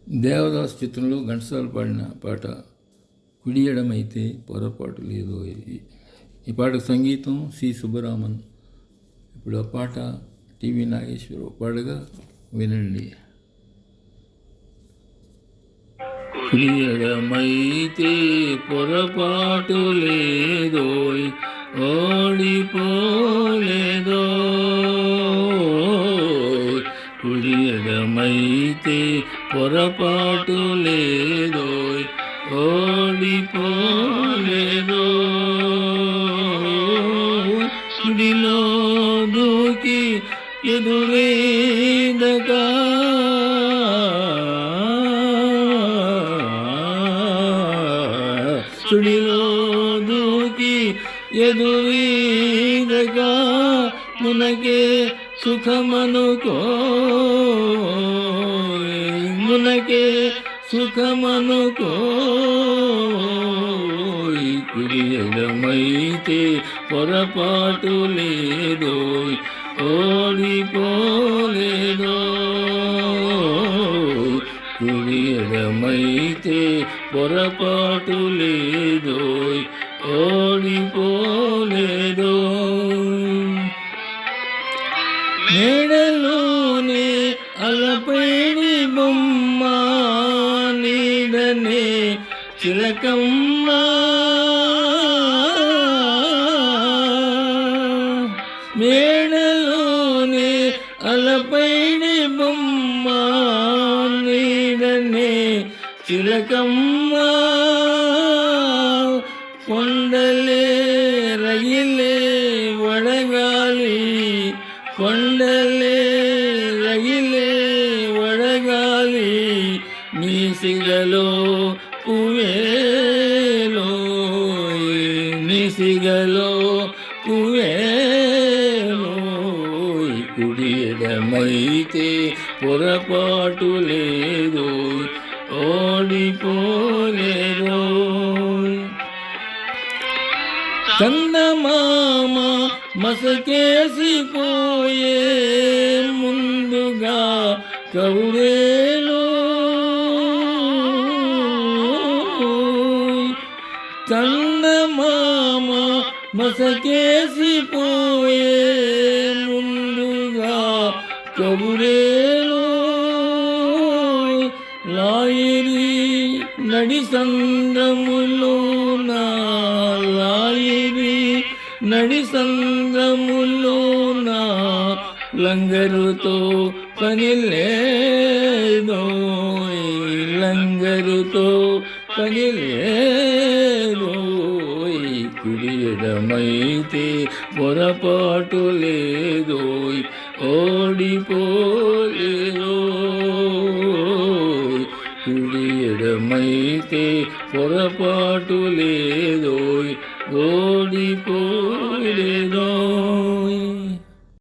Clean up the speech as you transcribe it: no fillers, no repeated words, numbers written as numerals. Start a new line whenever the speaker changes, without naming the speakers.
దేవదాస్ చిత్రంలో ఘంటసాల పాడిన పాట కుడి ఎడమైతే పొరపాటు లేదు. ఈ పాటకు సంగీతం సి సుబ్బరామన్. ఇప్పుడు ఆ పాట టీవీ నాగేశ్వరరావు పాడగా వినండి. కుడి ఎడమైతే పొరపాటు లేదోయ్, ఓడిపోలేదో. కుడి ఎడమైతే పొరపాటు లేదోయ్, ఓడిపోలేదో. కుడిలో దూకి ఎదురేదగా సుడిలో దూకి ఎదురీదగా మునకే సుఖమనుకో, మునకే సుఖమనుకో. కుడి ఎడమైతే పొరపాటు లేదోయ్, ఓడిపోలేదో. కుడి ఎడమైతే పొరపాటు లేదోయ్, ఓడిపోలేదో. మేడలోనే అలపైని బొమ్మ, నీడనే చిలకమ్మ. మేడలోనే అలపైని బొమ్మ, నీడనే చిలకమ్మ. కొండలే రగిలే వడగాలి, కొండలే రగిలే వడగాలి. నీ సిగలో పువ్వేలో, నీ సిగలో పువ్వేలో. కుడి ఎడమైతే పొరపాటు లేదో, ఓడిపోలేదో. చందమామ మసకేసిపోయే ముందుగా కౌరేలో. చందమామ మసకేసిపోయే ముందుగా కౌరేలో. లాయిరి నడి సంద్రములోన, లాయిరి నడి సంద్రములోన. లంగరుతో పని లేదోయ్, లంగరుతో పని లేదోయ్. కుడి ఎడమైతే పొరపాటు లేదోయ్, ఓడిపోలేదో. కుడి ఎడమైతే పొరపాటు లేదోయ్, ఓడిపోలేదో.